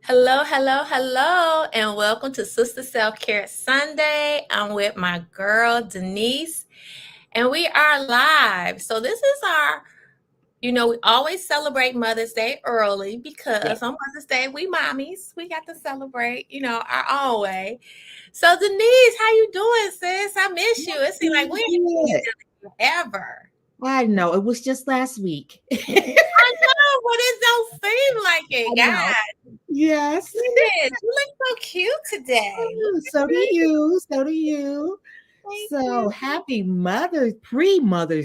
Hello, hello, hello, and welcome to Sister Self Care Sunday. I'm with my girl Denise, and we are live. So, this is we always celebrate Mother's Day early Yeah. because on Mother's Day, we mommies, we got to celebrate, our own way. So, Denise, how you doing, sis? I miss you. It seems like we ain't seen Good. each other ever. I know. It was just last week. I know, but it don't seem like it, I know. God. Yes. Goodness, you look so cute today. Look Oh, at so do you. you. So do you. Thank So you. happy Mother's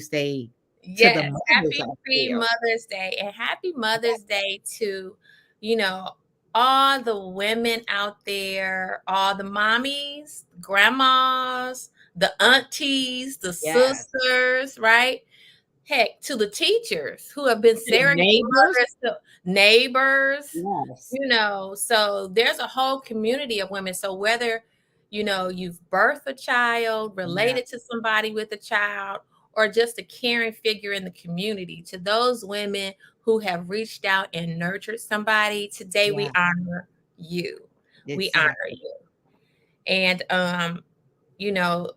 Day to the Yes, mothers happy out there. pre-Mother's Day and happy Mother's Day to, you know, all the women out there, all the mommies, grandmas, the aunties, the Yes. sisters, right? Heck, to the teachers who have been To the surrogate neighbors. mothers, to neighbors, Yes. so there's a whole community of women. So whether, you've birthed a child, Yeah. related to somebody with a child, or just a caring figure in the community, to those women who have reached out and nurtured somebody, today we Yeah. honor you. We honor Exactly. you. And, you know,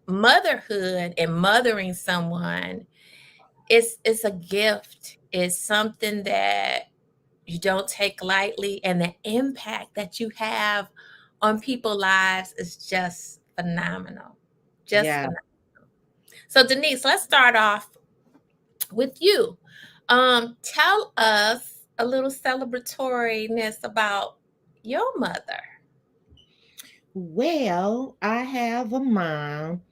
motherhood and mothering someone, it's a gift. It's something that you don't take lightly, and the impact that you have on people's lives is just phenomenal. Just Yeah. phenomenal. So Denise, let's start off with you. Tell us a little celebratoriness about your mother. Well, I have a mom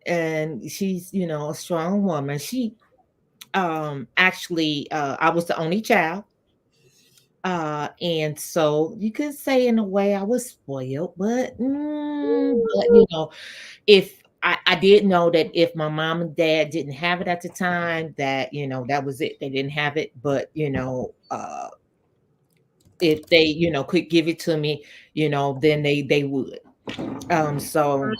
and she's, a strong woman. She actually I was the only child. And so you could say in a way I was spoiled, but if I did know that if my mom and dad didn't have it at the time, that that was it. They didn't have it, but if they could give it to me, then they would. So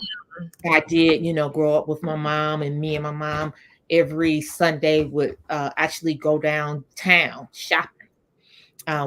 I did, grow up with my mom, and me and my mom every Sunday would actually go downtown shopping.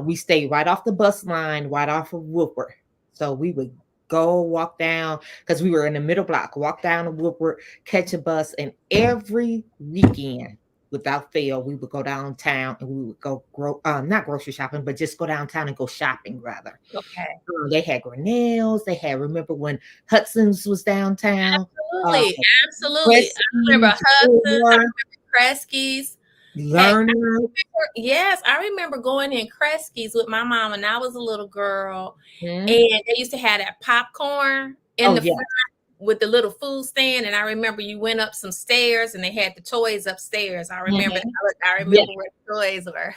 We stayed right off the bus line, right off of Woodward. So we would go walk down because we were in the middle block, walk down to Woodward, catch a bus, and every weekend, without fail, we would go downtown and we would go not grocery shopping, but just go downtown and go shopping rather. Okay. They had Grinnell's. They had, remember when Hudson's was downtown? Uh, Absolutely. Absolutely. I remember Prestige, Hudson's, I Fuller, remember Kresge's. Heck, Lerner. yes, I remember going in Kresge's with my mom when I was a little girl, Mhm. and they used to have that popcorn in Oh the yeah, front with the little food stand, and I remember you went up some stairs and they had the toys upstairs. I remember mhm. that. I Yeah. remember where the toys were.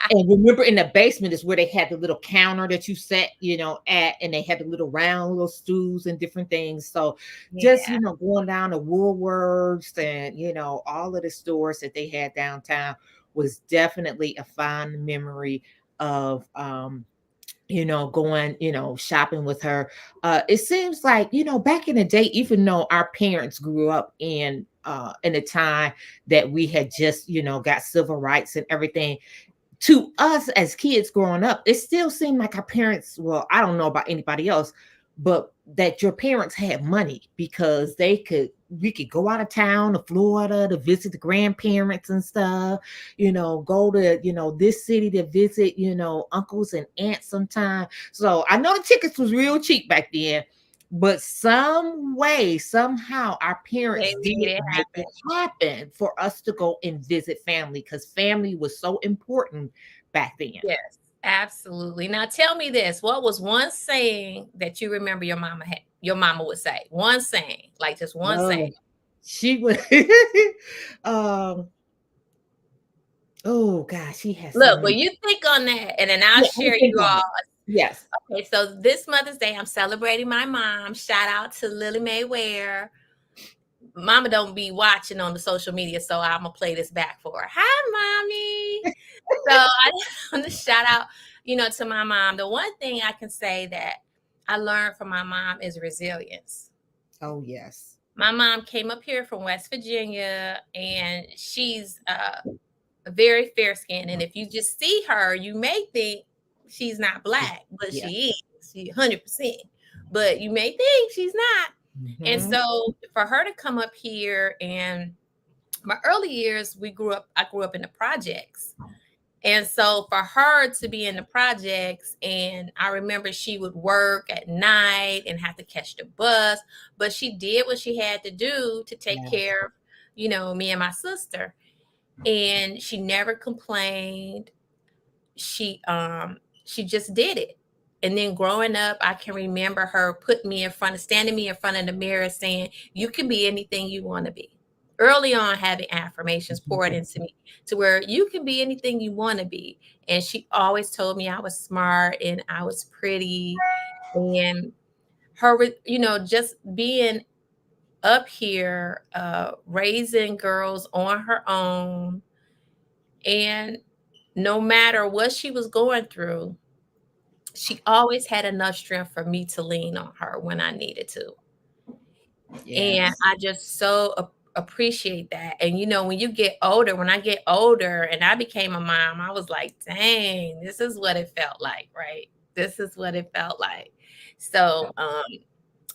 And remember in the basement is where they had the little counter that you sat, at, and they had the little round little stools and different things. So just, Yeah. going down to Woolworths and, all of the stores that they had downtown was definitely a fond memory of going, shopping with her. It seems like, back in the day, even though our parents grew up in a time that we had just, got civil rights and everything, to us as kids growing up, it still seemed like our parents, well, I don't know about anybody else, but that your parents had money because we could go out of town to Florida to visit the grandparents and stuff, go to, this city to visit, uncles and aunts sometime. So I know the tickets was real cheap back then, but some way, somehow, our They parents did made it make it happen. happen for us to go and visit family because family was so important back then. Yes, absolutely. Now tell me this. What was one saying that you remember your mama would say? One saying, like just one saying. Oh, she would. um. Oh gosh, she has so Look, well, many. you think on that, and then I'll Yeah, I'm share you thinking on all. it. Yes. Okay, so this Mother's Day, I'm celebrating my mom. Shout out to Lily Mae Ware. Mama don't be watching on the social media, so I'm gonna play this back for her. Hi, mommy. So I want to shout out, to my mom. The one thing I can say that I learned from my mom is resilience. Oh yes. My mom came up here from West Virginia, and she's very fair skinned. And if you just see her, you may think, she's not black, but Yeah. she is. She 100%. But you may think she's not. And Mhm. so for her to come up here, and my early years, I grew up in the projects. And so for her to be in the projects, and I remember she would work at night and have to catch the bus, but she did what she had to do to take Yes. care of, me and my sister. And she never complained. She just did it. And then growing up, I can remember her standing me in front of the mirror saying, "You can be anything you want to be." Early on, having affirmations poured Mhm. into me to where you can be anything you want to be. And she always told me I was smart and I was pretty. And just being up here, raising girls on her own, and no matter what she was going through, she always had enough strength for me to lean on her when I needed to. And Yes. I just so appreciate that. And when you get older, when I get older and I became a mom, I was like, dang, this is what it felt like, right? This is what it felt like. So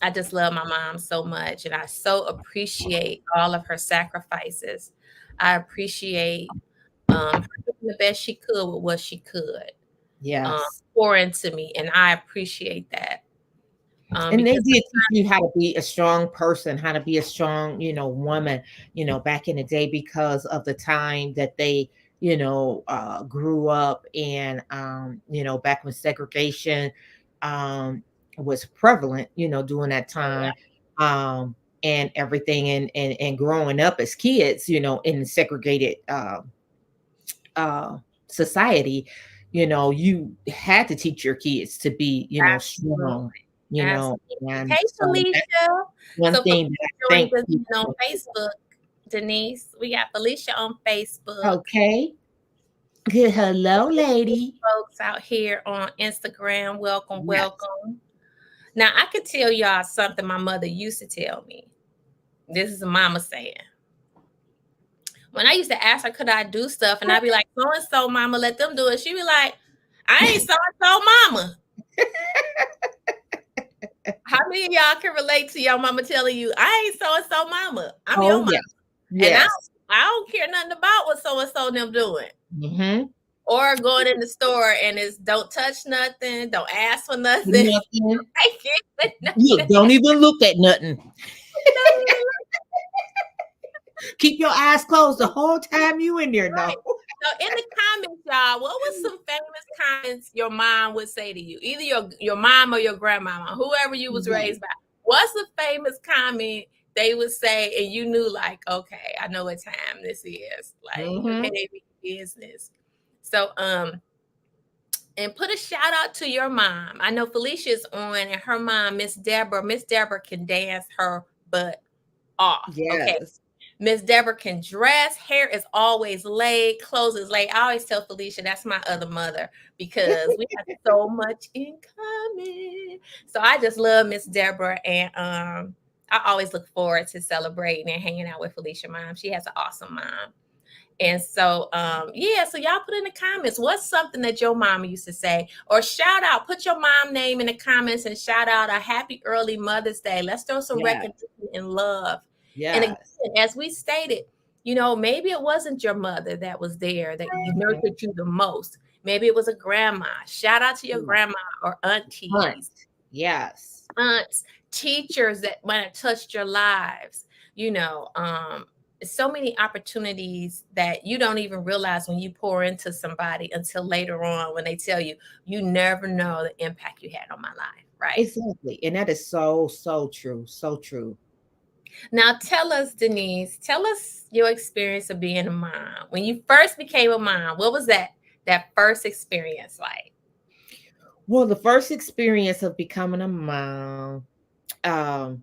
I just love my mom so much, and I so appreciate all of her sacrifices. I appreciate her doing the best she could with what she could, um, Yes. pour into me, and I appreciate that, And they because did teach you how to be a strong person, how to be a strong, woman, back in the day because of the time that they, grew up and, back when segregation was prevalent, during that yeah, time. Um, and everything and growing up as kids, in segregated uh society, you had to teach your kids to be, absolutely, strong, absolutely. and Hey, so that's Felicia. one So thing Felicia that I joined think us people on don't Facebook, Denise. We got Felicia on Facebook. okay. Good. Hello, lady. Folks out here on Instagram, welcome, Yes. welcome. Now, I could tell y'all something my mother used to tell me. This is a mama saying. When I used to ask her, could I do stuff? And I'd be like, so and so, mama, let them do it. She'd be like, I ain't so and so, mama. How many of y'all can relate to your mama telling you, I ain't so and so, mama? I'm your Oh, mama. yes. And Yes. I don't care nothing about what so and so them doing. Mhm. Or going in the store and it's don't touch nothing, don't ask for nothing. Nothing. I can't Look, nothing. don't even look at nothing. Don't even Keep your eyes closed the whole time you in there, right. no. So in the comments, y'all, what was some famous comments your mom would say to you? Either your mom or your grandmama, whoever you was Right. raised by. What's a famous comment they would say and you knew like, okay, I know what time this is. Like, okay, Mhm. they be business. So and put a shout out to your mom. I know Felicia's on and her mom, Miss Deborah. Miss Deborah can dance her butt off. Okay. Yes. Miss Deborah can dress. Hair is always laid. Clothes is laid. I always tell Felicia that's my other mother because we have so much in common. So I just love Miss Deborah, and I always look forward to celebrating and hanging out with Felicia mom. She has an awesome mom. And so, yeah, so y'all put in the comments, what's something that your mama used to say? Or shout out, put your mom name in the comments and shout out a happy early Mother's Day. Let's throw some Yes. recognition and love. And again, Yes. as we stated, maybe it wasn't your mother that was there that you Mhm. nurtured you the most. Maybe it was a grandma. Shout out to your Yeah. grandma or Hunt. aunties, Yes. aunts, teachers that might have touched your lives, you know, so many opportunities that you don't even realize when you pour into somebody until later on when they tell you, you never know the impact you had on my life, right? Exactly. And that is so, so true. So true. Now, tell us, Denise, tell us your experience of being a mom. When you first became a mom, what was that first experience like? Well, the first experience of becoming a mom, um,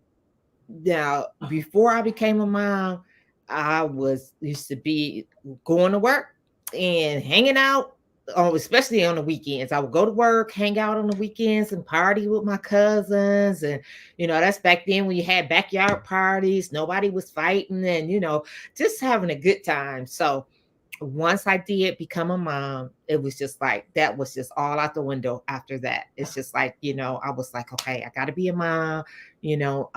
now before I became a mom, I was used to be going to work and hanging out, especially on the weekends. I would go to work, hang out on the weekends, and party with my cousins. And that's back then when you had backyard parties. Nobody was fighting, and just having a good time. So Once I did become a mom, it was just like that was just all out the window after that. It's just like, I was like, okay, I gotta be a mom, you know,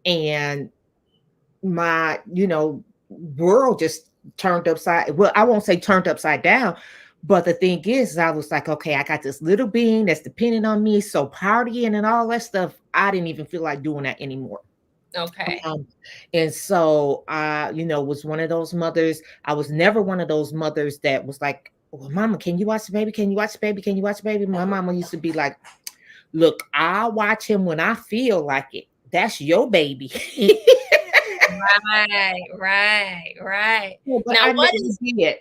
and my, world just turned upside, well, I won't say turned upside down, but the thing is I was like, okay, I got this little being that's dependent on me, so partying and all that stuff, I didn't even feel like doing that anymore. Okay. Um, and so I, was one of those mothers. I was never one of those mothers that was like, well, mama, can you watch the baby? Can you watch the baby? Can you watch the baby? My mama used to be like, look, I'll watch him when I feel like it. That's your baby. Right, right, right. Yeah, but Now, I never did.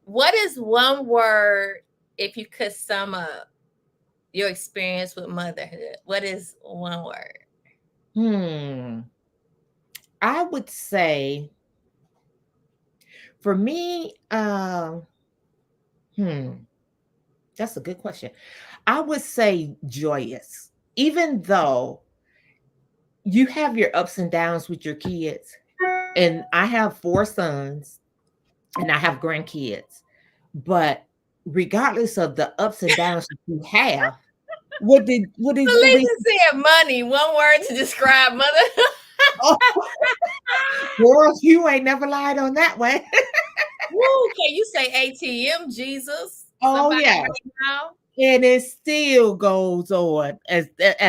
what is one word if you could sum up your experience with motherhood? What is one word? Hmm. I would say for me, hmm, that's a good question. I would say joyous, even though you have your ups and downs with your kids. And I have 4 sons and I have grandkids. But regardless of the ups and downs that you have, what did Felicia said money. One word to describe mother. oh, girl, you ain't never lied on that one. Woo, can you say ATM, Jesus? Oh Somebody yeah. right now? And it still goes on as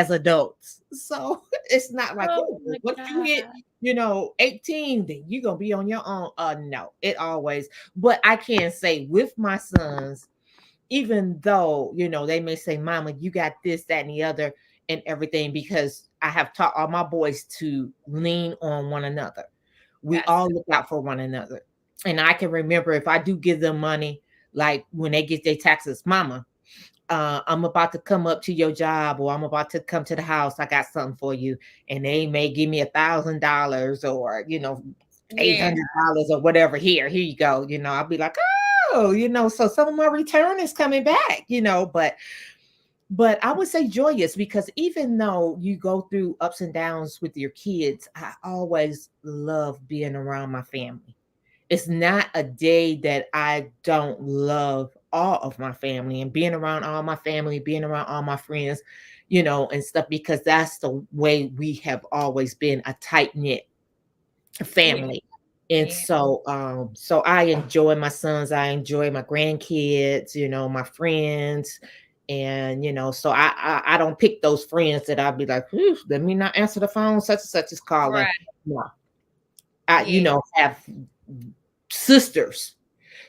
adults. So it's not like, Oh oh, my once you hit, God. 18, then you're gonna be on your own. No, it always, but I can say with my sons, even though, they may say, Mama, you got this, that, and the other, and everything, because I have taught all my boys to lean on one another. We That's all look out for one another. And I can remember if I do give them money, like when they get their taxes, Mama, I'm about to come up to your job, or I'm about to come to the house. I got something for you. And they may give me $1,000, or, yeah, $800 or whatever. Here you go. I'll be like, oh, so some of my return is coming back, but I would say joyous, because even though you go through ups and downs with your kids, I always love being around my family. It's not a day that I don't love all of my family and being around all my family, being around all my friends, and stuff, because that's the way we have always been, a tight knit yeah, family. And yeah. so I enjoy my sons, I enjoy my grandkids, my friends. And so I don't pick those friends that I'll be like, "Whew, let me not answer the phone, such and such is calling." Right. No, I, Yeah. have sisters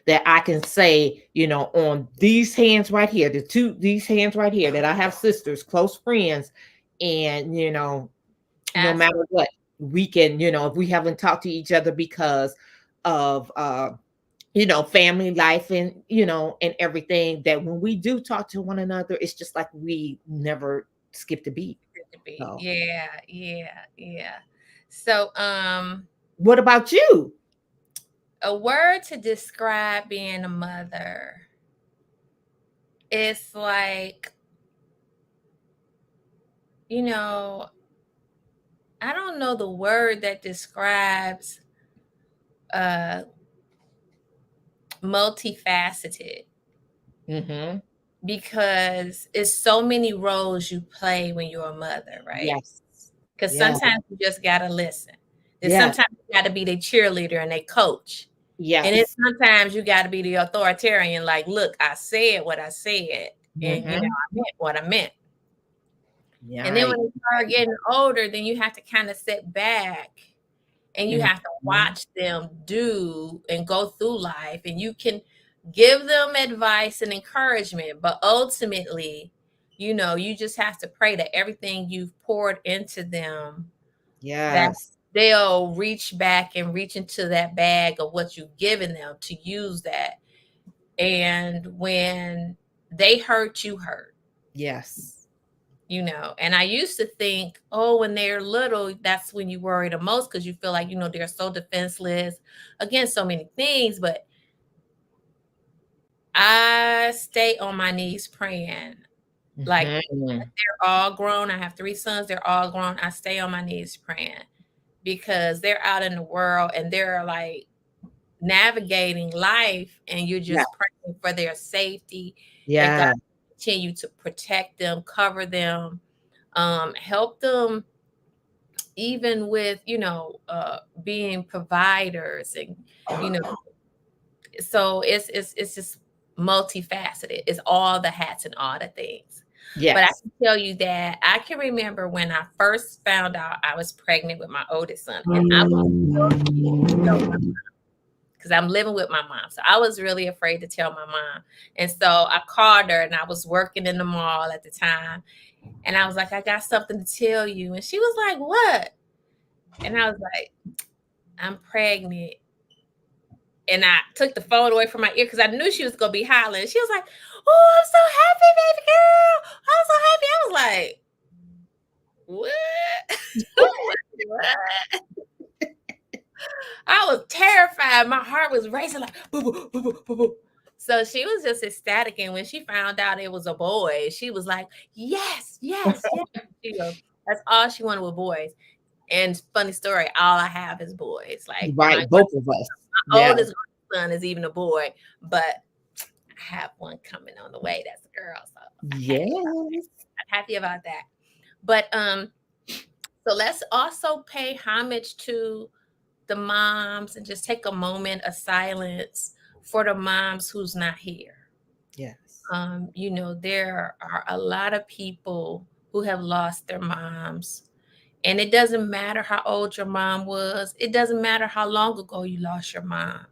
that I can say, on these hands right here, these hands right here, that I have sisters, close friends, and no matter Absolutely. what, we can, if we haven't talked to each other because of family life, and and everything, that when we do talk to one another, it's just like we never skipped a beat. To be. So Yeah, yeah, yeah. So, what about you? a word to describe being a mother. It's like, you know, I don't know the word that describes uh multifaceted, Mm-hmm. because it's so many roles you play when you're a mother, right? Yes. Because Yeah. sometimes you just gotta listen. Then Yes. sometimes you gotta be the cheerleader and they coach. And then Yes. sometimes you gotta be the authoritarian, like, look, I said what I said, and Mm-hmm. I meant what I meant. Yeah. And then Right. when they start getting older, then you have to kind of sit back and you have to Mhm. watch them do and go through life, and you can give them advice and encouragement, but ultimately, you just have to pray that everything you've poured into them, that Yes. they'll reach back and reach into that bag of what you've given them to use that. And when they hurt, you hurt. Yes. And I used to think, oh, when they're little, that's when you worry the most, because you feel like, they're so defenseless against so many things. But I stay on my knees praying. Like, Mhm. they're all grown. I have 3 sons, they're all grown. I stay on my knees praying, because they're out in the world and they're like navigating life, and you're Yeah. just praying for their safety, that God Yeah. continue to protect them, cover them, help them even with, being providers, and you know so it's just multifaceted. It's all the hats and all the things. But I Yes. can tell you that I can remember when I first found out I was pregnant with my oldest son, and I was because I'm living with my mom. So I was really afraid to tell my mom. And so I called her, and I was working in the mall at the time. And I was like, I got something to tell you. And she was like, what? And I was like, I'm pregnant. And I took the phone away from my ear because I knew she was gonna be hollering. She was like, "Oh, I'm so happy, baby girl! I'm so happy." I was like, "What? What?" I was terrified. My heart was racing like boo boo boo boo boo boo. So she was just ecstatic, and when she found out it was a boy, she was like, "Yes, yes, yes." She goes, "That's all she wanted with boys." And funny story, all I have is boys. Like Right. Both of us. my Yeah. oldest son is even a boy, but I have one coming on the way that's a girl. So Yes. I'm happy about that. But so let's also pay homage to the moms and just take a moment of silence for the moms who's not here. Yes. There are a lot of people who have lost their moms. And it doesn't matter how old your mom was. It doesn't matter how long ago you lost your mom.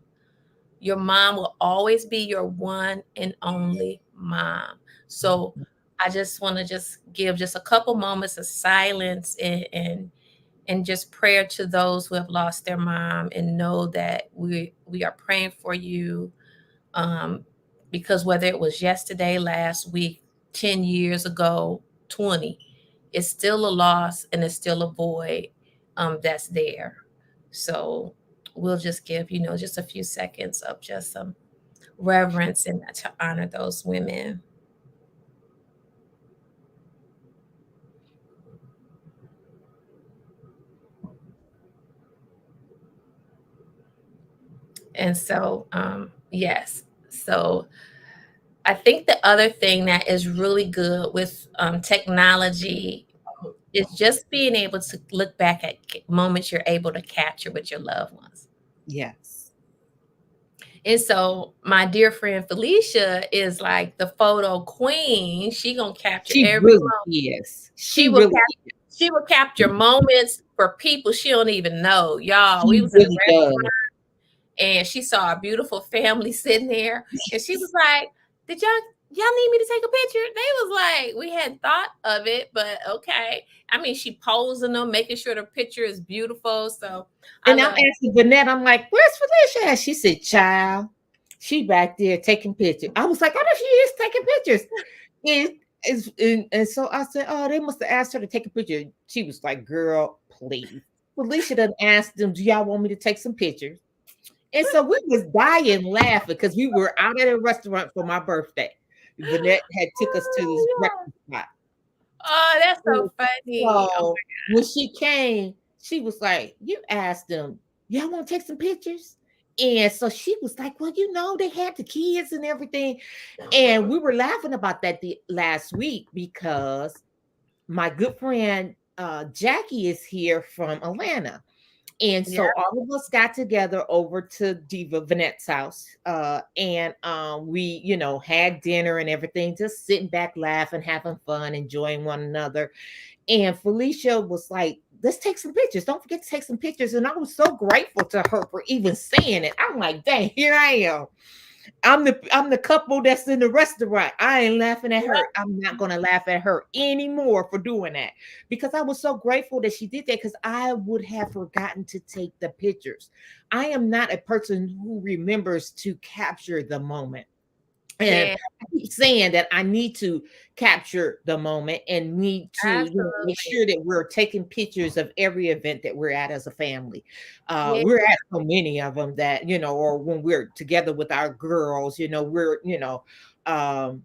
Your mom will always be your one and only mom. So I just want to just give just a couple moments of silence, and just prayer to those who have lost their mom, and know that we are praying for you, um, because whether it was yesterday, last week, 10 years ago, 20, it's still a loss, and it's still a void, that's there. So we'll just give, just a few seconds of just some reverence and to honor those women. And so, yes. So I think the other thing that is really good with technology is just being able to look back at moments you're able to capture with your loved ones. Yes. And so my dear friend Felicia is like the photo queen. She gonna capture She every really moment. is. She She will really cap- she will capture moments for people she don't even know. Y'all, we she was in a really restaurant, does. and she saw a beautiful family sitting there, and she was like, "Did y'all need me to take a picture?" They was like, "We hadn't thought of it, but okay." I mean, she posing them, making sure the picture is beautiful. So I And I'm love asking Vanette, I'm like, where's Felicia at? She said, child, she back there taking pictures. I was like, oh, there she is taking pictures. And so I said, oh, they must have asked her to take a picture. She was like, girl, please. Felicia done asked them, do y'all want me to take some pictures? And so we was dying laughing because we were out at a restaurant for my birthday. Vanette had took us to this oh, breakfast spot. yeah. Oh, that's And so funny. Oh so my when she came, she was like, you asked them, y'all want to take some pictures? And so she was like, well, they had the kids and everything. And we were laughing about that the last week because my good friend Jackie is here from Atlanta. And God. Yeah. so all of us got together over to Diva Vanette's house. And we, had dinner and everything, just sitting back, laughing, having fun, enjoying one another. And Felicia was like, let's take some pictures. Don't forget to take some pictures. And I was so grateful to her for even saying it. I'm like, dang, here I am. I'm the couple that's in the restaurant. I ain't laughing at her. I'm not gonna laugh at her anymore for doing that because I was so grateful that she did that because I would have forgotten to take the pictures. I am not a person who remembers to capture the moment. And Yeah, I keep saying that I need to capture the moment and need to make absolutely. sure that we're taking pictures of every event that we're at as a family. Yeah, We're at so many of them that, or when we're together with our girls, we're, um,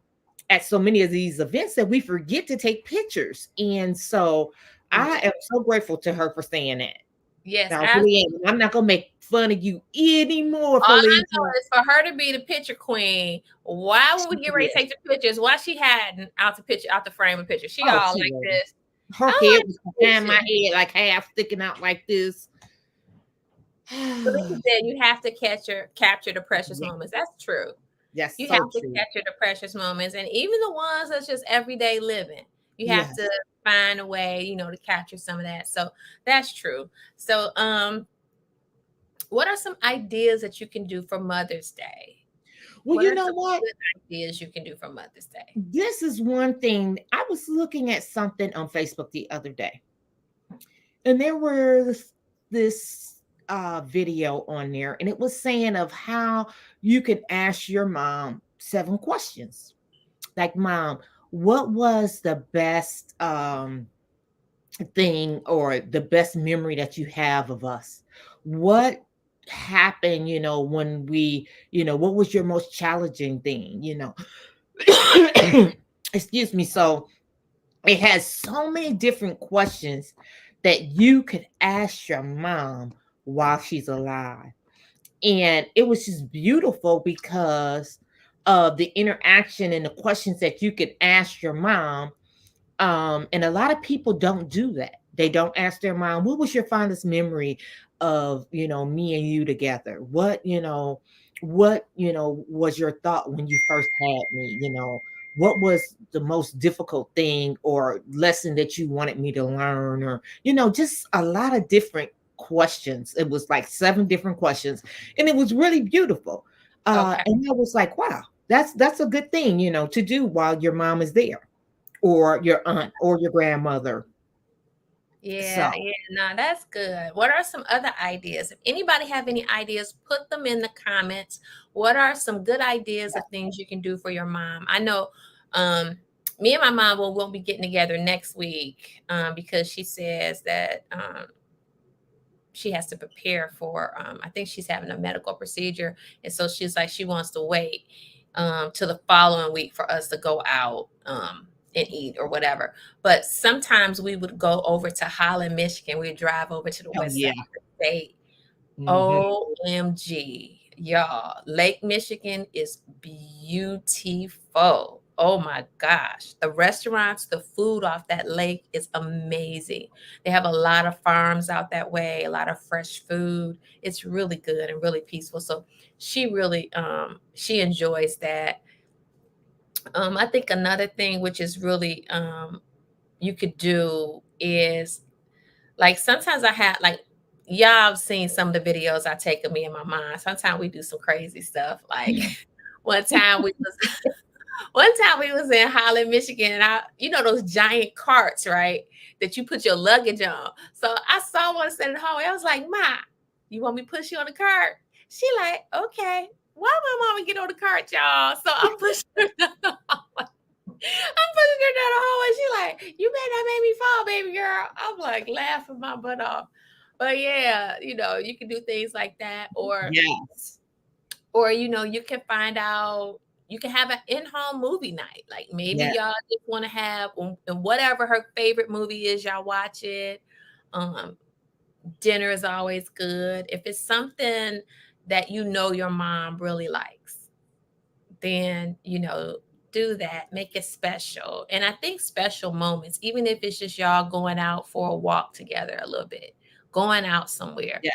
at so many of these events that we forget to take pictures. And so I yeah. am so grateful to her for saying that. Yes, I really absolutely. am. I'm not gonna make fun of you anymore, All I know Felicia. is for her to be the picture queen. Why would we She get ready to is. take the pictures? Why she hiding out the picture, out the frame of picture? She Oh, all she like was. this. Her I'm head like, was behind my Felicia. head, like half sticking out like this. But like you Yeah, said, you have to capture the precious moments. That's true. that's You so have to true. capture the precious moments, and even the ones that's just everyday living. You have to Yes. find a way, to capture some of that. So that's true. So, what are some ideas that you can do for Mother's Day? Well, What you are know some what? good ideas you can do for Mother's Day? This is one thing. I was looking at something on Facebook the other day, and there was this video on there, and it was saying of how you could ask your mom 7 questions. Like, mom, what was the best thing or the best memory that you have of us? What happened, when what was your most challenging thing, excuse me. So it has so many different questions that you could ask your mom while she's alive. And it was just beautiful because of the interaction and the questions that you could ask your mom. And a lot of people don't do that. They don't ask their mom, what was your fondest memory of, me and you together? What was your thought when you first had me? What was the most difficult thing or lesson that you wanted me to learn? Or, just a lot of different questions. It was like 7 different questions, and it was really beautiful. Okay. And I was like, wow, that's a good thing, to do while your mom is there, or your aunt or your grandmother. So, Yeah, yeah, no, that's good. What are some other ideas? If anybody have any ideas, put them in the comments. What are some good ideas of things you can do for your mom? I know um me and my mom will be getting together next week because she says that she has to prepare for I think she's having a medical procedure, and so she's like she wants to wait till the following week for us to go out and eat or whatever. But sometimes we would go over to Holland, Michigan. We'd drive over to the oh west side yeah. of the state. Hmm. OMG, y'all. Lake Michigan is beautiful. Oh my gosh. The restaurants, the food off that lake is amazing. They have a lot of farms out that way, a lot of fresh food. It's really good and really peaceful. So she really she enjoys that. I think another thing which is really you could do is like sometimes I have like y'all have seen some of the videos I take of me and my mom. Sometimes we do some crazy stuff. Like one time we was one time we was in Holland, Michigan, and those giant carts, right? That you put your luggage on. So I saw one sitting in the hallway. I was like, Ma, you want me to push you on the cart? She like, okay. Why my mama get on the cart, y'all? So I pushed her down the hallway. I'm pushing her down the hallway. She like, you better not make me fall, baby girl. I'm like laughing my butt off. But yeah, you can do things like that, Yes. or you can find out you can have an in-home movie night. Like maybe Yeah. y'all just want to have and whatever her favorite movie is, y'all watch it. Um, Dinner is always good. If it's something that your mom really likes, then do that, make it special. And I think special moments, even if it's just y'all going out for a walk together a little bit, going out somewhere, Yeah.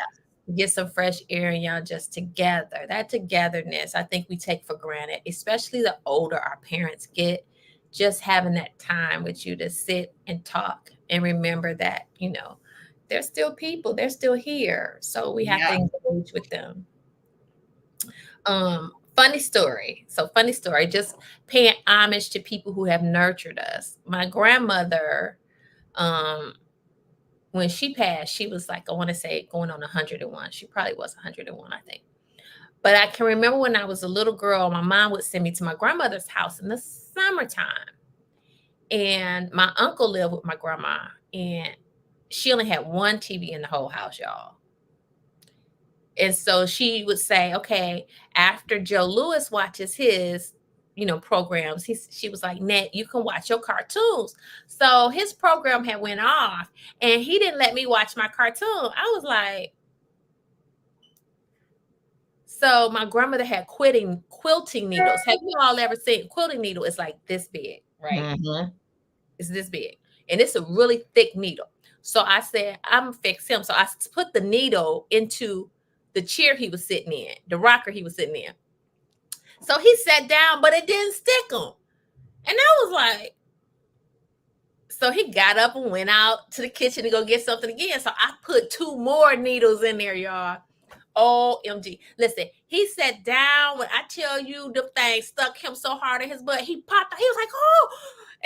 get some fresh air and y'all just together. That togetherness, I think we take for granted, especially the older our parents get. Just having that time with you to sit and talk and remember that, they're still people, they're still here. So we have to Yeah. engage with them. Funny story. So funny story, just paying homage to people who have nurtured us. My grandmother, um, when she passed, she was like, I want to say going on 101. She probably was 101, I think. But I can remember when I was a little girl, my mom would send me to my grandmother's house in the summertime. And my uncle lived with my grandma, and she only had one TV in the whole house, y'all. And so she would say, okay, after Joe Lewis watches his, programs, she was like, Net, you can watch your cartoons. So his program had went off and he didn't let me watch my cartoon. I was like, So my grandmother had quilting needles. Have you all ever seen quilting needle? It's like this big, right? Mhm. It's this big, and it's a really thick needle. So I said, I'm gonna fix him. So I put the needle into the chair he was sitting in, the rocker he was sitting in. So he sat down, but it didn't stick him. And I was like, so he got up and went out to the kitchen to go get something again. So I put two more needles in there, y'all. OMG. Listen, he sat down. When I tell you the thing stuck him so hard in his butt, he popped out. He was like, oh.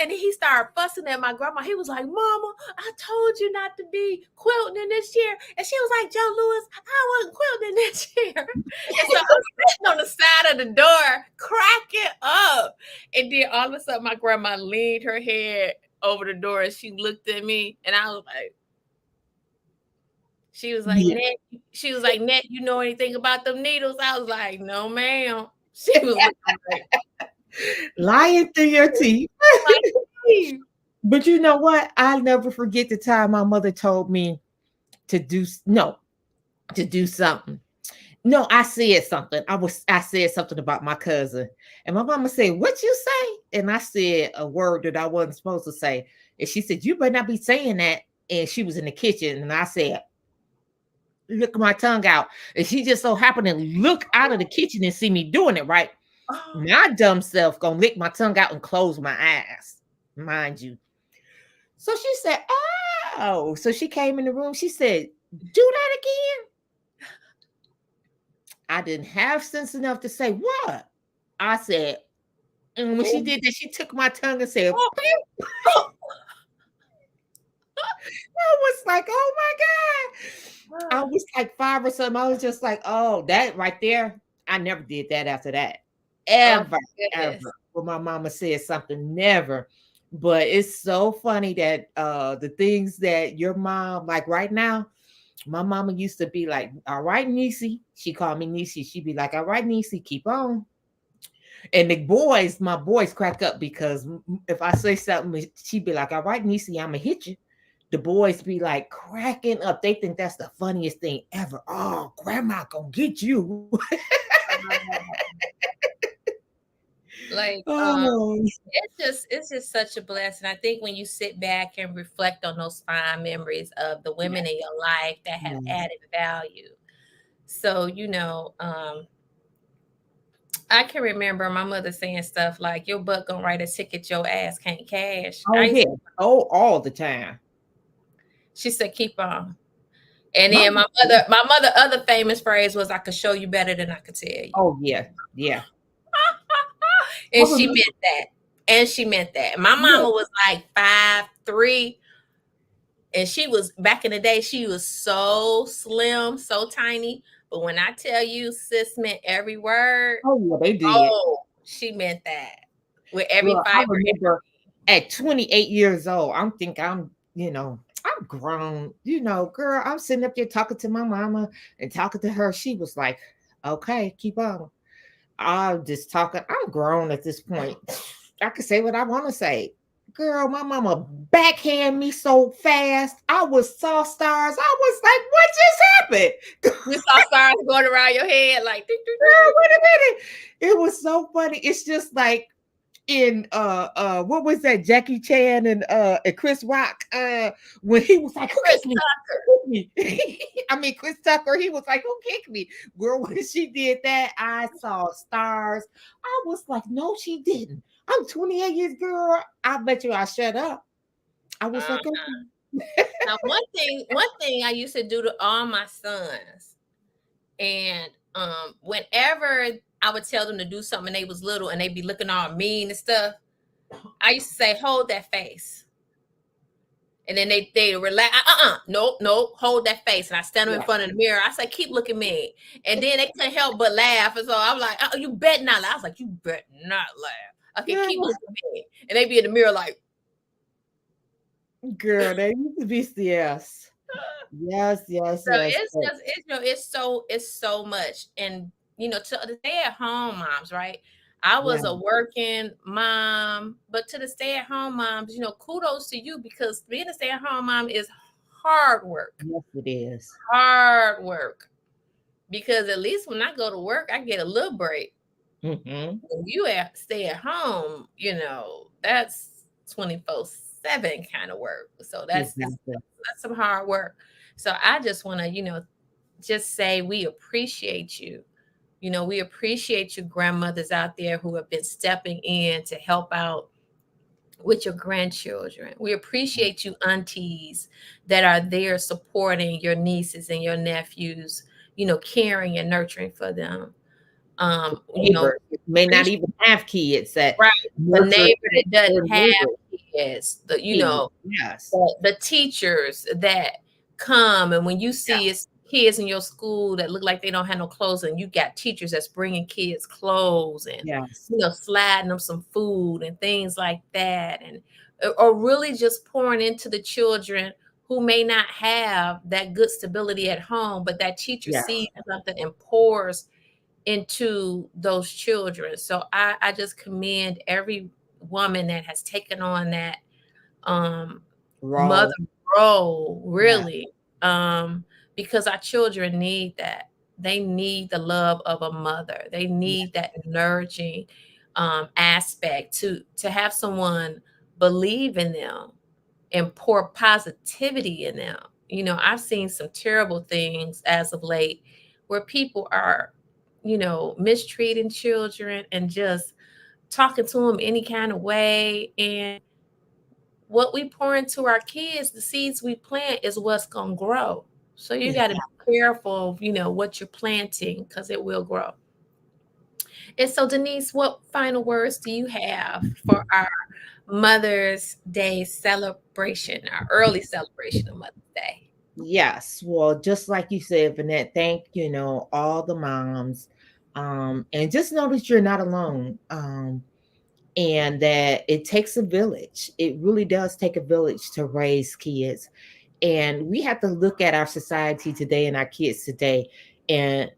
And then he started fussing at my grandma. He was like, Mama, I told you not to be quilting in this chair. And she was like, Joe Louis, I wasn't quilting in that chair. And so I'm sitting on the side of the door, cracking up. And then all of a sudden, my grandma leaned her head over the door and she looked at me. And I was like, she was like, Yeah. Net, you know anything about them needles? I was like, no, ma'am. She was looking like, Lying through your teeth. like, "Hey." But you know what? I'll never forget the time my mother told me to do no, to do something. No, I said something about my cousin. And my mama said, "What you say?" And I said a word that I wasn't supposed to say. And she said, "You better not be saying that." And she was in the kitchen. And I said, "Look my tongue out." And she just so happened to look out of the kitchen and see me doing it, right? Oh, My dumb self gonna lick my tongue out and close my eyes, mind you. So she said, "Oh." So she came in the room. She said, "Do that again." I didn't have sense enough to say what. I said, and when she oh, did that, she took my tongue and said, oh, "Beep." oh. I was like, "Oh my God." I Oh, was like 5 or something. I was just like, "Oh, that right there." I never did that after that. Ever, goodness. ever. When my mama said something, never. But it's so funny that the things that your mom, like right now, my mama used to be like, "All right, Niecy." She called me Niecy. She'd be like, "All right, Niecy, keep on." And the boys, my boys crack up because if I say something, she'd be like, "All right, Niecy, I'ma hit you." The boys be like cracking up. They think that's the funniest thing ever. Oh, grandma gonna get you. Like, Oh, it's just such a blessing. I think when you sit back and reflect on those fine memories of the yeah, women in your life that have yeah. added value. So, I can remember my mother saying stuff like, "Your butt gonna write a ticket your ass can't cash." Oh, yeah. Oh, all the time. She said, "Keep on." And My, then my mother other famous phrase was, "I could show you better than I could tell you." oh, yeah. Yeah. I And she remember. meant that. And she meant that. My Yeah. mama was like 5'3", and she was back in the day, she was so slim, so tiny. But when I tell you sis meant every word, Oh, yeah, they did. oh, she meant that with every Girl, I fiber in her. remember at 28 years old, I'm grown. Girl, I'm sitting up there talking to my mama and talking to her. She was like, "Okay, keep on." I'm just talking. I'm grown at this point. I can say what I want to say. Girl, my mama backhand me so fast. I was saw stars. I was like, "What just happened?" You saw stars going around your head like ding, ding, ding, Girl, ding. wait a minute. It was so funny. It's just like in what was that, Jackie Chan and Chris Rock, when he was like, "Who Chris kicked me? Tucker. Who kicked me?" I mean, Chris Tucker, he was like, "Who kicked me?" Girl, when she did that, I saw stars. I was like, "No, she didn't." I'm 28 years, girl. I bet you I shut up. I was Uh, like, "Okay." Now one thing I used to do to all my sons, and whenever I would tell them to do something and they was little and they be looking all mean and stuff, I used to say, "Hold that face." And then they relax. Nope, nope. Hold that face. And I stand them in Yeah. front of the mirror. I say, "Keep looking at me." And then they couldn't help but laugh. And so I'm like, "Oh, you bet not laugh." I was like, "You bet not laugh." Okay, keep Girl, looking at me. And they be in the mirror like, girl, they used to be, yes. Yes, yes, so yes. it's just it's so much. And to the stay at home moms, right? I Yeah, was a working mom, but to the stay at home moms, kudos to you, because being a stay at home mom is hard work. yes, it is. Hard work. because at least when I go to work, I get a little break. Mhm. When you stay at home, that's 24/7 kind of work. So Exactly. that's some hard work. So I just want to, just say we appreciate you. We appreciate you grandmothers out there who have been stepping in to help out with your grandchildren. We appreciate you aunties that are there supporting your nieces and your nephews, caring and nurturing for them. Neighbor may not Appreciate even have kids that right, the nurture neighbor that their doesn't have neighbor kids, kids. Yes. the teachers that come, and when you Yeah. see it's kids in your school that look like they don't have no clothes, and you got teachers that's bringing kids clothes and Yes. sliding them some food and things like that, and or really just pouring into the children who may not have that good stability at home, but that teacher Yes. sees something and pours into those children. So I just commend every woman that has taken on that um mother Raw. role, Yeah. really, um because our children need that. They need the love of a mother. They Yeah. need that nourishing aspect to have someone believe in them and pour positivity in them. I've seen some terrible things as of late where people are, mistreating children and just talking to them any kind of way. And what we pour into our kids, the seeds we plant is what's going to grow. So you got to be Exactly. careful of, what you're planting because it will grow. And so, Denise, what final words do you have for our Mother's Day celebration, our early celebration of Mother's Day? Yes. Well, just like you said, Vanette, thank all the moms. And just know that you're not alone. And that it takes a village. It really does take a village to raise kids. And we have to look at our society today and our kids today. And,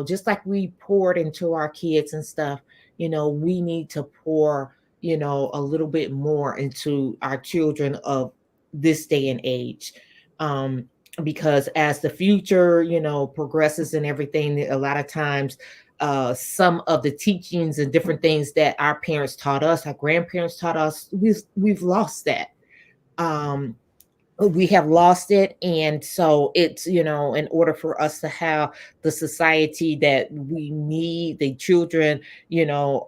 just like we poured into our kids and stuff, we need to pour, a little bit more into our children of this day and age. Um, because as the future, progresses and everything, a lot of times some of the teachings and different things that our parents taught us, our grandparents taught us, we've lost that. Um, we have lost it, and so it's in order for us to have the society that we need, the children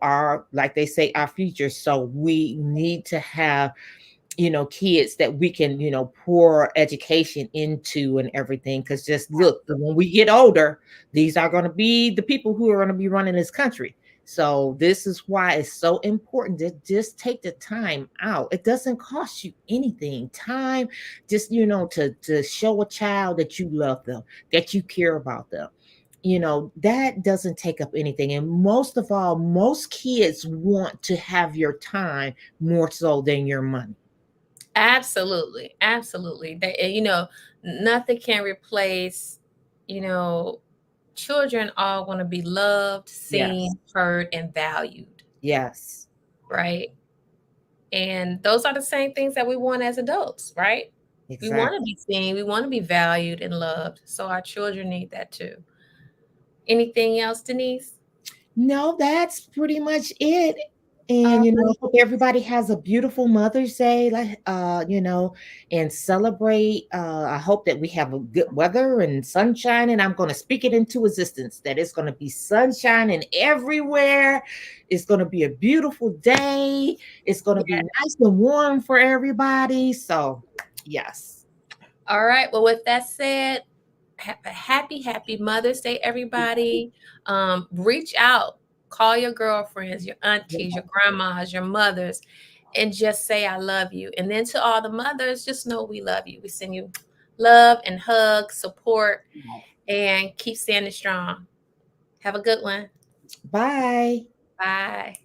are, like they say, our future. So we need to have kids that we can pour education into and everything, because just look, when we get older, these are going to be the people who are going to be running this country. So this is why it's so important to just take the time out. It doesn't cost you anything. Time, just to show a child that you love them, that you care about them. That doesn't take up anything. And most of all, most kids want to have your time more so than your money. Absolutely, absolutely. Nothing can replace, you know, children all want to be loved, Yes. seen, heard, and valued, Yes. right? And those are the same things that we want as adults, right? We want to Exactly. be seen, we want to be valued and loved. So our children need that too. Anything else, Denise? No, that's pretty much it. All And I right. hope everybody has a beautiful Mother's Day, like and celebrate. I hope that we have a good weather and sunshine, and I'm going to speak it into existence that it's going to be sunshine and everywhere. It's going to be a beautiful day. It's going to be Yeah. nice and warm for everybody. So, yes. All right. Well, with that said, happy Mother's Day, everybody. Reach out, call your girlfriends, your aunties, your grandmas, your mothers, and just say I love you. And then to all the mothers, just know we love you. We send you love and hugs, support, and keep standing strong. Have a good one. Bye. Bye.